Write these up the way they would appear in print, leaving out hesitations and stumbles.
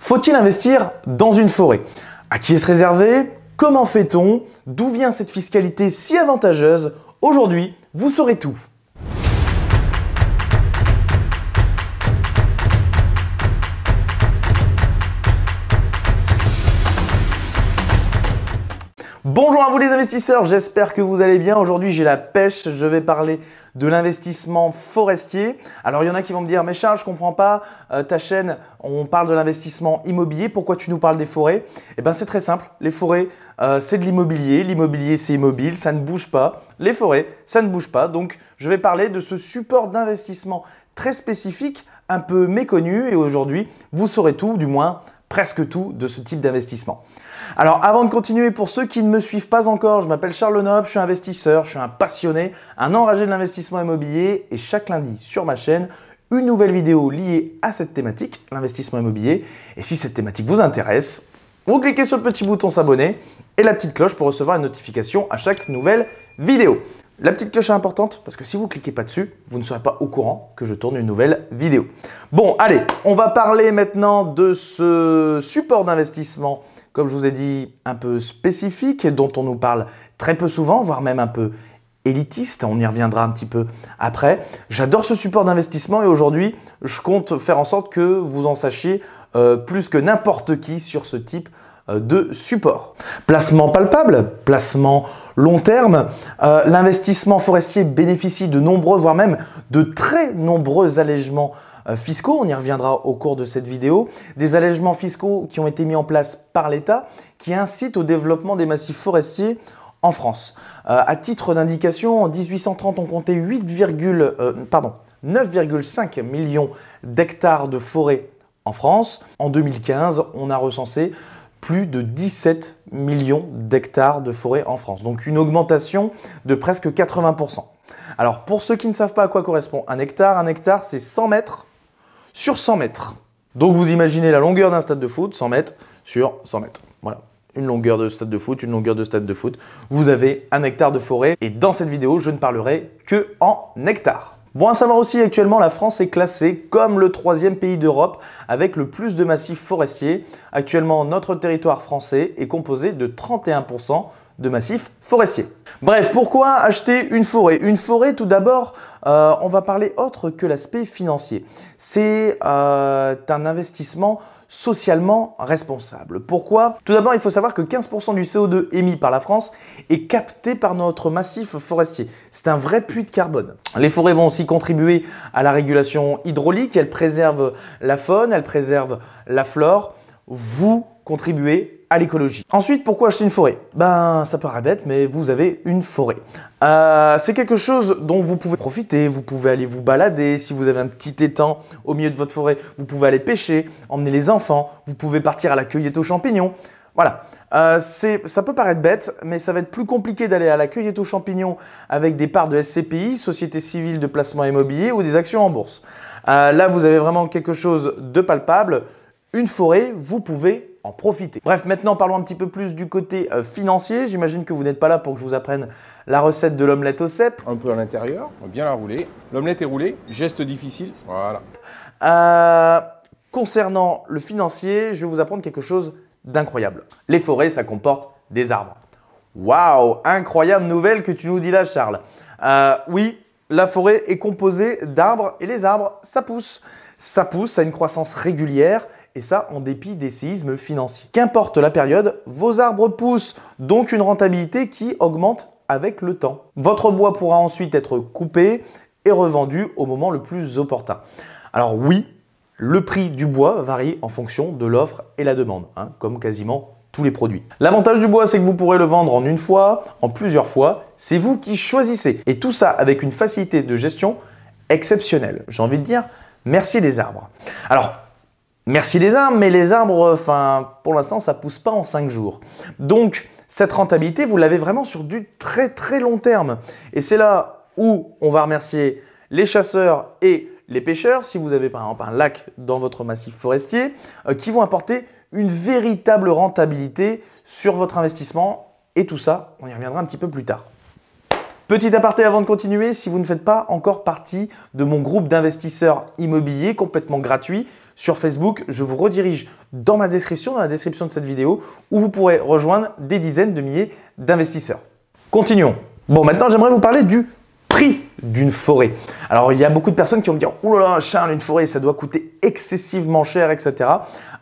Faut-il investir dans une forêt? À qui est-ce réservé? Comment fait-on? D'où vient cette fiscalité si avantageuse? Aujourd'hui, vous saurez tout. Bonjour à vous les investisseurs, j'espère que vous allez bien. Aujourd'hui j'ai la pêche, je vais parler de l'investissement forestier. Alors il y en a qui vont me dire, mais Charles, je ne comprends pas, ta chaîne, on parle de l'investissement immobilier, pourquoi tu nous parles des forêts? Eh bien c'est très simple, les forêts c'est de l'immobilier c'est immobile, ça ne bouge pas. Les forêts, ça ne bouge pas, donc je vais parler de ce support d'investissement très spécifique, un peu méconnu et aujourd'hui vous saurez tout, du moins presque tout de ce type d'investissement. Alors avant de continuer, pour ceux qui ne me suivent pas encore, je m'appelle Charles Lenoble, je suis investisseur, je suis un passionné, un enragé de l'investissement immobilier et chaque lundi sur ma chaîne, une nouvelle vidéo liée à cette thématique, l'investissement immobilier. Et si cette thématique vous intéresse, vous cliquez sur le petit bouton s'abonner et la petite cloche pour recevoir une notification à chaque nouvelle vidéo. La petite cloche est importante parce que si vous ne cliquez pas dessus, vous ne serez pas au courant que je tourne une nouvelle vidéo. Bon, allez, on va parler maintenant de ce support d'investissement, comme je vous ai dit, un peu spécifique, dont on nous parle très peu souvent, voire même un peu élitiste. On y reviendra un petit peu après. J'adore ce support d'investissement et aujourd'hui, je compte faire en sorte que vous en sachiez plus que n'importe qui sur ce type de support. Placement palpable, placement long terme, l'investissement forestier bénéficie de nombreux, voire même de très nombreux allègements fiscaux, on y reviendra au cours de cette vidéo, des allègements fiscaux qui ont été mis en place par l'État qui incitent au développement des massifs forestiers en France. À titre d'indication, en 1830, on comptait 9,5 millions d'hectares de forêt en France. En 2015, on a recensé plus de 17 millions d'hectares de forêt en France. Donc une augmentation de presque 80%. Alors pour ceux qui ne savent pas à quoi correspond un hectare c'est 100 mètres sur 100 mètres. Donc vous imaginez la longueur d'un stade de foot, 100 mètres sur 100 mètres. Voilà, une longueur de stade de foot, une longueur de stade de foot. Vous avez un hectare de forêt et dans cette vidéo, je ne parlerai que en hectares. Bon à savoir aussi, actuellement, la France est classée comme le 3e pays d'Europe avec le plus de massifs forestiers. Actuellement, notre territoire français est composé de 31% de massifs forestiers. Bref, pourquoi acheter une forêt? Une forêt, tout d'abord, on va parler autre que l'aspect financier. C'est un investissement socialement responsable. Pourquoi? Tout d'abord, il faut savoir que 15% du CO2 émis par la France est capté par notre massif forestier. C'est un vrai puits de carbone. Les forêts vont aussi contribuer à la régulation hydraulique, elles préservent la faune, elles préservent la flore. Vous contribuez à l'écologie. Ensuite, pourquoi acheter une forêt? Ben, ça paraît bête, mais vous avez une forêt. C'est quelque chose dont vous pouvez profiter, vous pouvez aller vous balader, si vous avez un petit étang au milieu de votre forêt, vous pouvez aller pêcher, emmener les enfants, vous pouvez partir à la cueillette aux champignons. Voilà, ça peut paraître bête, mais ça va être plus compliqué d'aller à la cueillette aux champignons avec des parts de SCPI, Société Civile de Placement Immobilier ou des actions en bourse. Là, vous avez vraiment quelque chose de palpable. Une forêt, vous pouvez en profiter. Bref, maintenant parlons un petit peu plus du côté financier. J'imagine que vous n'êtes pas là pour que je vous apprenne la recette de l'omelette au cèpe. Un peu à l'intérieur, on va bien la rouler. L'omelette est roulée, geste difficile, voilà. Concernant le financier, je vais vous apprendre quelque chose d'incroyable. Les forêts, ça comporte des arbres. Waouh, incroyable nouvelle que tu nous dis là, Charles. Oui, la forêt est composée d'arbres et les arbres, ça pousse. Ça pousse, ça a une croissance régulière et ça en dépit des séismes financiers. Qu'importe la période, vos arbres poussent, donc une rentabilité qui augmente avec le temps. Votre bois pourra ensuite être coupé et revendu au moment le plus opportun. Alors oui, le prix du bois varie en fonction de l'offre et la demande, comme quasiment tous les produits. L'avantage du bois, c'est que vous pourrez le vendre en une fois, en plusieurs fois, c'est vous qui choisissez. Et tout ça avec une facilité de gestion exceptionnelle. J'ai envie de dire, merci les arbres. Alors, merci les arbres, mais les arbres, pour l'instant, ça ne pousse pas en 5 jours. Donc, cette rentabilité, vous l'avez vraiment sur du très très long terme. Et c'est là où on va remercier les chasseurs et les pêcheurs, si vous avez par exemple un lac dans votre massif forestier, qui vont apporter une véritable rentabilité sur votre investissement. Et tout ça, on y reviendra un petit peu plus tard. Petit aparté avant de continuer, si vous ne faites pas encore partie de mon groupe d'investisseurs immobiliers complètement gratuit sur Facebook, je vous redirige dans la description de cette vidéo où vous pourrez rejoindre des dizaines de milliers d'investisseurs. Continuons. Bon, maintenant j'aimerais vous parler du prix d'une forêt. Alors il y a beaucoup de personnes qui vont me dire « Oh là là Charles, une forêt ça doit coûter excessivement cher, etc. »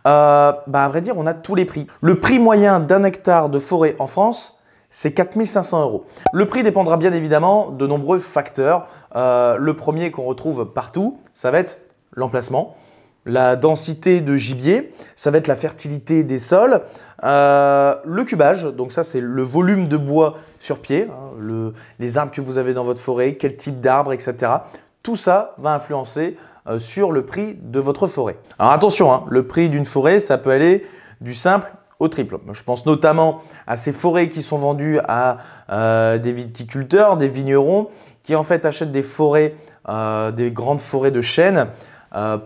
À vrai dire, on a tous les prix. Le prix moyen d'un hectare de forêt en France, c'est 4 500 €. Le prix dépendra bien évidemment de nombreux facteurs. Le premier qu'on retrouve partout, ça va être l'emplacement, la densité de gibier, ça va être la fertilité des sols, le cubage, donc ça c'est le volume de bois sur pied, hein, les arbres que vous avez dans votre forêt, quel type d'arbre, etc. Tout ça va influencer sur le prix de votre forêt. Alors attention, hein, le prix d'une forêt, ça peut aller du simple au triple. Je pense notamment à ces forêts qui sont vendues à des viticulteurs, des vignerons, qui en fait achètent des forêts, des grandes forêts de chênes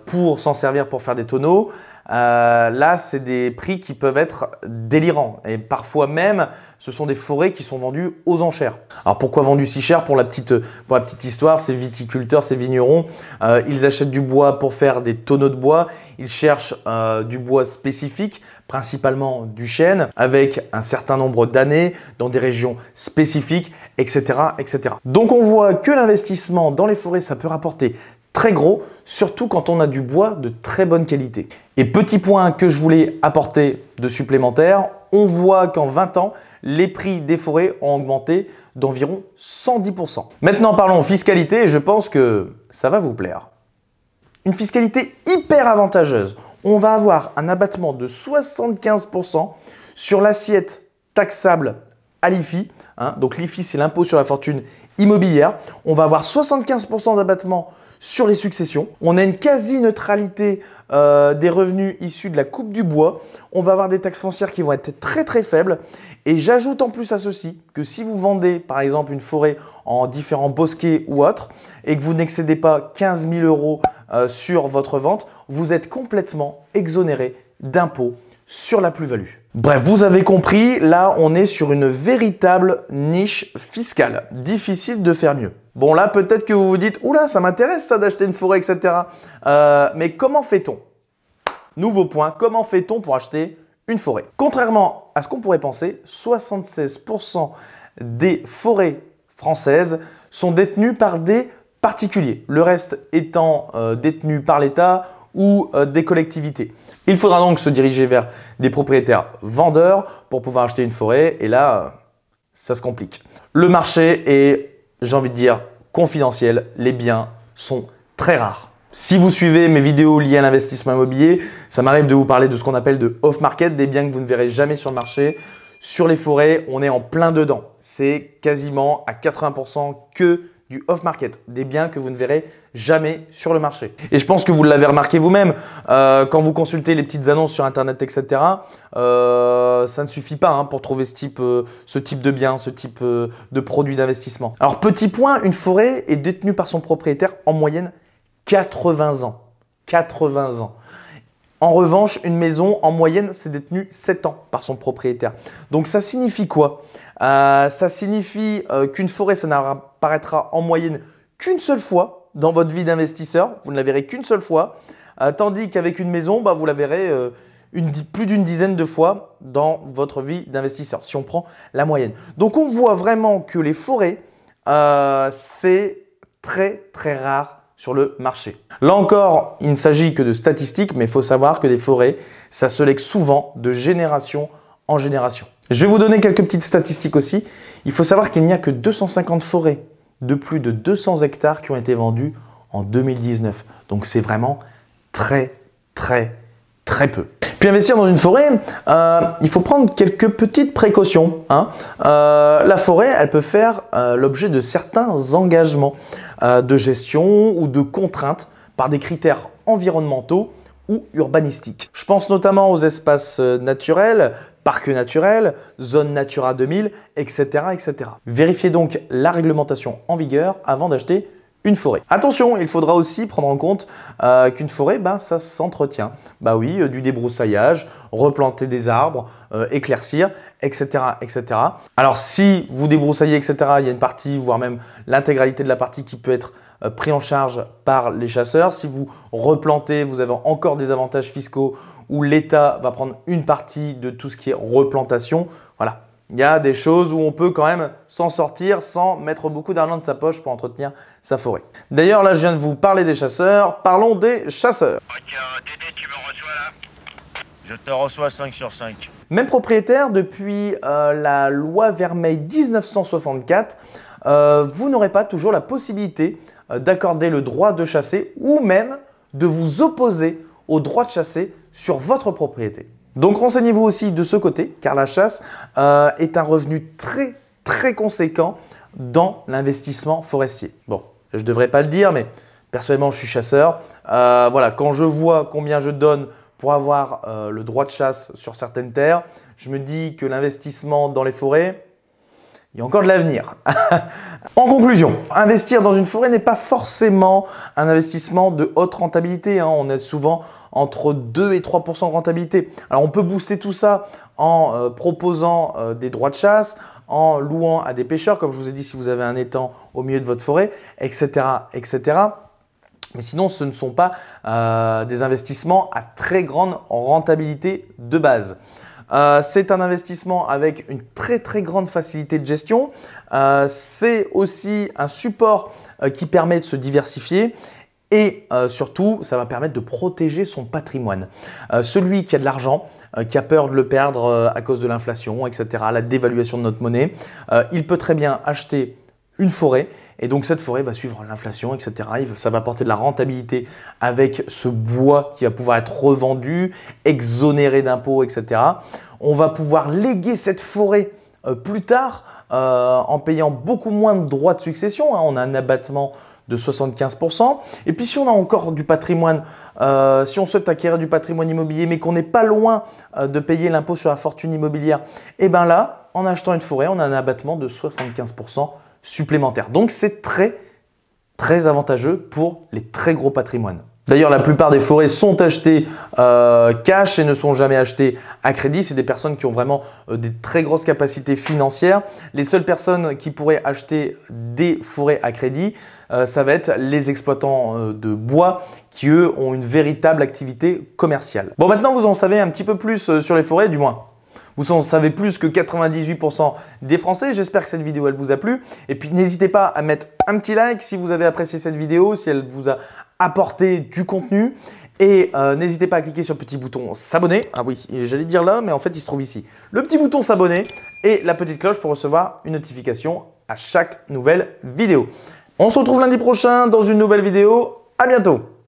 pour s'en servir pour faire des tonneaux. Là, c'est des prix qui peuvent être délirants et parfois même, ce sont des forêts qui sont vendues aux enchères. Alors pourquoi vendues si cher? Pour la petite histoire, ces viticulteurs, ces vignerons, ils achètent du bois pour faire des tonneaux de bois. Ils cherchent du bois spécifique, principalement du chêne, avec un certain nombre d'années, dans des régions spécifiques, etc., etc. Donc on voit que l'investissement dans les forêts, ça peut rapporter très gros, surtout quand on a du bois de très bonne qualité. Et petit point que je voulais apporter de supplémentaire, on voit qu'en 20 ans, les prix des forêts ont augmenté d'environ 110%. Maintenant parlons fiscalité et je pense que ça va vous plaire. Une fiscalité hyper avantageuse. On va avoir un abattement de 75% sur l'assiette taxable à l'IFI. Donc l'IFI, c'est l'impôt sur la fortune immobilière. On va avoir 75% d'abattement sur les successions. On a une quasi-neutralité des revenus issus de la coupe du bois. On va avoir des taxes foncières qui vont être très très faibles. Et j'ajoute en plus à ceci que si vous vendez par exemple une forêt en différents bosquets ou autres et que vous n'excédez pas 15 000 € sur votre vente, vous êtes complètement exonéré d'impôts sur la plus-value. Bref, vous avez compris, là on est sur une véritable niche fiscale. Difficile de faire mieux. Bon là peut-être que vous vous dites « Oula, ça m'intéresse ça d'acheter une forêt, etc. » Mais comment fait-on? Nouveau point, comment fait-on pour acheter une forêt? Contrairement à ce qu'on pourrait penser, 76% des forêts françaises sont détenues par des particuliers. Le reste étant détenu par l'État ou des collectivités. Il faudra donc se diriger vers des propriétaires vendeurs pour pouvoir acheter une forêt et là, ça se complique. Le marché est, j'ai envie de dire, confidentiel. Les biens sont très rares. Si vous suivez mes vidéos liées à l'investissement immobilier, ça m'arrive de vous parler de ce qu'on appelle de off-market, des biens que vous ne verrez jamais sur le marché. Sur les forêts, on est en plein dedans. C'est quasiment à 80% que du off-market, des biens que vous ne verrez jamais sur le marché. Et je pense que vous l'avez remarqué vous-même, quand vous consultez les petites annonces sur Internet, etc., ça ne suffit pas pour trouver ce type de biens, ce type de produits d'investissement. Alors petit point, une forêt est détenue par son propriétaire en moyenne 80 ans. 80 ans. En revanche, une maison, en moyenne, c'est détenu 7 ans par son propriétaire. Donc ça signifie quoi? Ça signifie qu'une forêt, ça n'apparaîtra en moyenne qu'une seule fois dans votre vie d'investisseur. Vous ne la verrez qu'une seule fois. Tandis qu'avec une maison, vous la verrez plus d'une dizaine de fois dans votre vie d'investisseur, si on prend la moyenne. Donc on voit vraiment que les forêts, c'est très très rare sur le marché. Là encore, il ne s'agit que de statistiques, mais il faut savoir que des forêts, ça se lègue souvent de génération en génération. Je vais vous donner quelques petites statistiques aussi. Il faut savoir qu'il n'y a que 250 forêts de plus de 200 hectares qui ont été vendues en 2019. Donc c'est vraiment très peu. Puis investir dans une forêt, il faut prendre quelques petites précautions. La forêt, elle peut faire l'objet de certains engagements de gestion ou de contraintes par des critères environnementaux ou urbanistiques. Je pense notamment aux espaces naturels, parcs naturels, zones Natura 2000, etc., etc. Vérifiez donc la réglementation en vigueur avant d'acheter une forêt. Attention, il faudra aussi prendre en compte qu'une forêt, ça s'entretient. Bah oui, du débroussaillage, replanter des arbres, éclaircir, etc., etc. Alors si vous débroussaillez, etc., il y a une partie, voire même l'intégralité de la partie qui peut être pris en charge par les chasseurs. Si vous replantez, vous avez encore des avantages fiscaux où l'État va prendre une partie de tout ce qui est replantation. Voilà. Il y a des choses où on peut quand même s'en sortir sans mettre beaucoup d'argent de sa poche pour entretenir sa forêt. D'ailleurs, là, je viens de vous parler des chasseurs. Parlons des chasseurs. Ok, Dédé, tu me reçois là? Je te reçois 5 sur 5. Même propriétaire, depuis la loi Vermeil 1964, vous n'aurez pas toujours la possibilité d'accorder le droit de chasser ou même de vous opposer au droit de chasser sur votre propriété. Donc renseignez-vous aussi de ce côté, car la chasse est un revenu très conséquent dans l'investissement forestier. Bon, je ne devrais pas le dire, mais personnellement, je suis chasseur. Voilà, quand je vois combien je donne pour avoir le droit de chasse sur certaines terres, je me dis que l'investissement dans les forêts, il y a encore de l'avenir. En conclusion, investir dans une forêt n'est pas forcément un investissement de haute rentabilité. On est souvent entre 2 et 3% de rentabilité. Alors on peut booster tout ça en proposant des droits de chasse, en louant à des pêcheurs, comme je vous ai dit, si vous avez un étang au milieu de votre forêt, etc., etc. Mais sinon, ce ne sont pas des investissements à très grande rentabilité de base. C'est un investissement avec une très grande facilité de gestion. C'est aussi un support qui permet de se diversifier et surtout, ça va permettre de protéger son patrimoine. Celui qui a de l'argent, qui a peur de le perdre à cause de l'inflation, etc., la dévaluation de notre monnaie, il peut très bien acheter une forêt et donc cette forêt va suivre l'inflation, etc. Ça va apporter de la rentabilité avec ce bois qui va pouvoir être revendu, exonéré d'impôts, etc. On va pouvoir léguer cette forêt plus tard en payant beaucoup moins de droits de succession. On a un abattement de 75%. Et puis si on a encore du patrimoine, si on souhaite acquérir du patrimoine immobilier mais qu'on n'est pas loin de payer l'impôt sur la fortune immobilière, et bien là, en achetant une forêt, on a un abattement de 75% supplémentaire. Donc c'est très avantageux pour les très gros patrimoines. D'ailleurs, la plupart des forêts sont achetées cash et ne sont jamais achetées à crédit. C'est des personnes qui ont vraiment des très grosses capacités financières. Les seules personnes qui pourraient acheter des forêts à crédit, ça va être les exploitants de bois qui, eux, ont une véritable activité commerciale. Bon, maintenant, vous en savez un petit peu plus sur les forêts, du moins. Vous en savez plus que 98% des Français. J'espère que cette vidéo elle vous a plu. Et puis n'hésitez pas à mettre un petit like si vous avez apprécié cette vidéo, si elle vous a apporté du contenu. Et n'hésitez pas à cliquer sur le petit bouton s'abonner. Ah oui, j'allais dire là, mais en fait il se trouve ici. Le petit bouton s'abonner et la petite cloche pour recevoir une notification à chaque nouvelle vidéo. On se retrouve lundi prochain dans une nouvelle vidéo. À bientôt!